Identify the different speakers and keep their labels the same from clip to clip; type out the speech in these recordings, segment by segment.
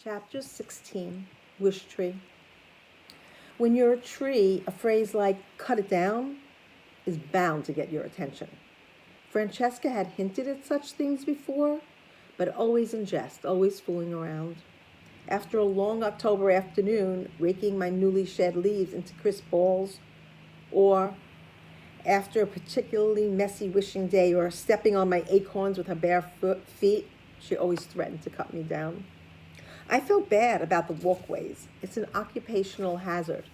Speaker 1: Chapter 16, Wish Tree. When you're a tree, a phrase like cut it down is bound to get your attention. Francesca had hinted at such things before, but always in jest, always fooling around. After a long October afternoon, raking my newly shed leaves into crisp balls, or after a particularly messy wishing day, or stepping on my acorns with her bare feet, she always threatened to cut me down. I felt bad about the walkways. It's an occupational hazard.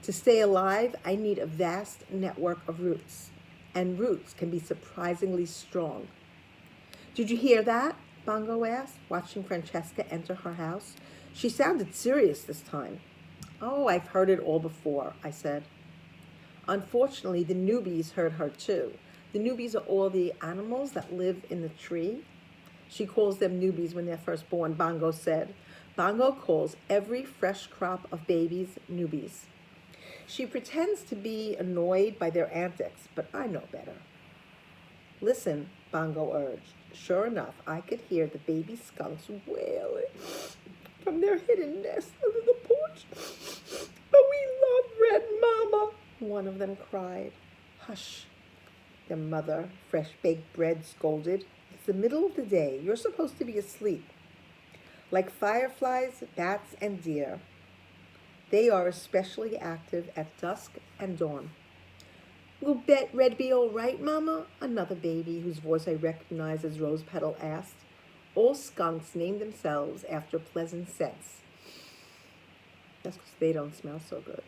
Speaker 1: To stay alive, I need a vast network of roots, and roots can be surprisingly strong. Did you hear that? Bongo asked, watching Francesca enter her house. She sounded serious this time. Oh, I've heard it all before, I said. Unfortunately, the newbies heard her too. The newbies are all the animals that live in the tree. She calls them newbies when they're first born, Bongo said. Bongo calls every fresh crop of babies newbies. She pretends to be annoyed by their antics, but I know better. Listen, Bongo urged. Sure enough, I could hear the baby skunks wailing from their hidden nest under the porch. But we love Red Mama, one of them cried. Hush, their mother, Fresh Baked Bread, scolded. It's the middle of the day. You're supposed to be asleep. Like fireflies, bats, and deer, they are especially active at dusk and dawn. Will Red be all right, Mama? Another baby, whose voice I recognized as Rose Petal, asked. All skunks name themselves after pleasant scents. That's because they don't smell so good.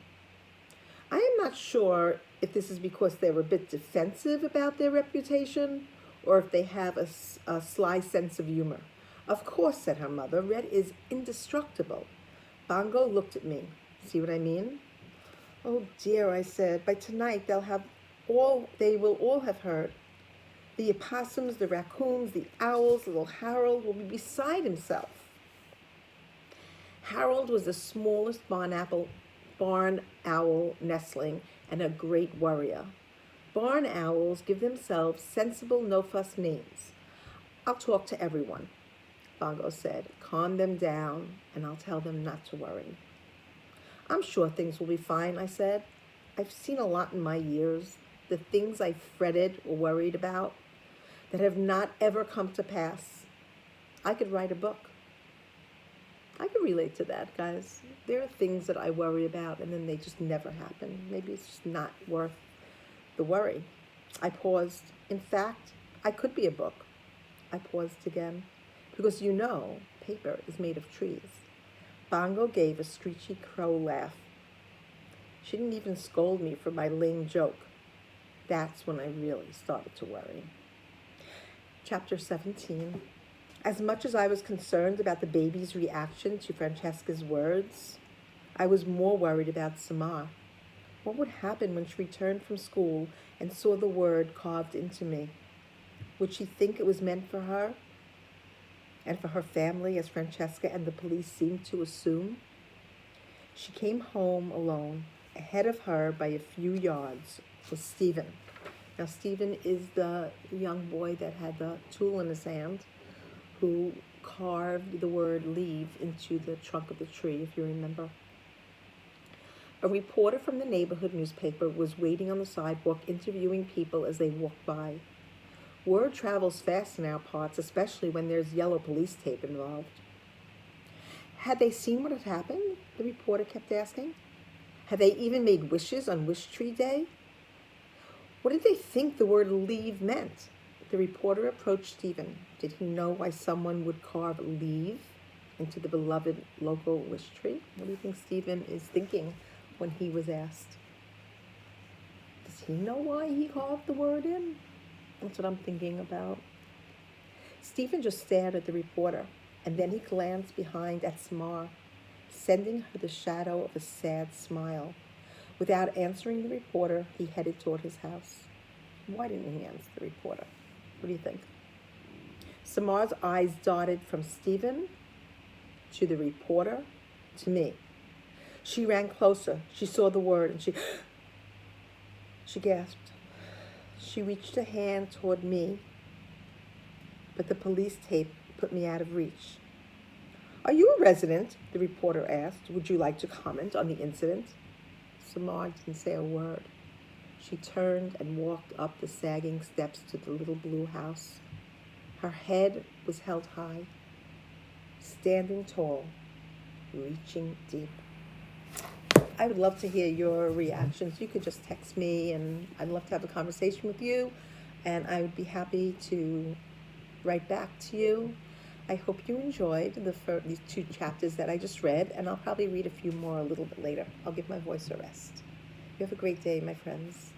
Speaker 1: I am not sure if this is because they're a bit defensive about their reputation, or if they have a sly sense of humor. Of course, said her mother, Red is indestructible. Bongo looked at me. See what I mean? Oh dear, I said. By tonight they will all have heard. The opossums, the raccoons, the owls, little Harold will be beside himself. Harold was the smallest barn owl nestling and a great worrier. Barn owls give themselves sensible, no-fuss names. I'll talk to everyone, Bongo said. Calm them down, and I'll tell them not to worry. I'm sure things will be fine, I said. I've seen a lot in my years, the things I fretted or worried about that have not ever come to pass. I could write a book. I could relate to that, guys. There are things that I worry about, and then they just never happen. Maybe it's just not worth the worry. I paused. In fact, I could be a book. I paused again, because paper is made of trees. Bongo gave a screechy crow laugh. She didn't even scold me for my lame joke. That's when I really started to worry. Chapter 17. As much as I was concerned about the baby's reaction to Francesca's words, I was more worried about Samar. What would happen when she returned from school and saw the word carved into me? Would she think it was meant for her and for her family, as Francesca and the police seemed to assume? She came home alone. Ahead of her by a few yards was Stephen. Now, Stephen is the young boy that had the tool in his hand who carved the word leave into the trunk of the tree, if you remember. A reporter from the neighborhood newspaper was waiting on the sidewalk, interviewing people as they walked by. Word travels fast in our parts, especially when there's yellow police tape involved. Had they seen what had happened? The reporter kept asking. Had they even made wishes on Wish Tree Day? What did they think the word leave meant? The reporter approached Stephen. Did he know why someone would carve leave into the beloved local wish tree? What do you think Stephen is thinking when he was asked? Does he know why he carved the word in? That's what I'm thinking about. Stephen just stared at the reporter, and then he glanced behind at Samar, sending her the shadow of a sad smile. Without answering the reporter, he headed toward his house. Why didn't he answer the reporter? What do you think? Samar's eyes darted from Stephen to the reporter to me. She ran closer. She saw the word, and she gasped. She reached a hand toward me, but the police tape put me out of reach. Are you a resident? The reporter asked. Would you like to comment on the incident? Samar didn't say a word. She turned and walked up the sagging steps to the little blue house. Her head was held high, standing tall, reaching deep. I would love to hear your reactions. You could just text me, and I'd love to have a conversation with you, and I would be happy to write back to you. I hope you enjoyed these 2 chapters that I just read, and I'll probably read a few more a little bit later. I'll give my voice a rest. You have a great day, my friends.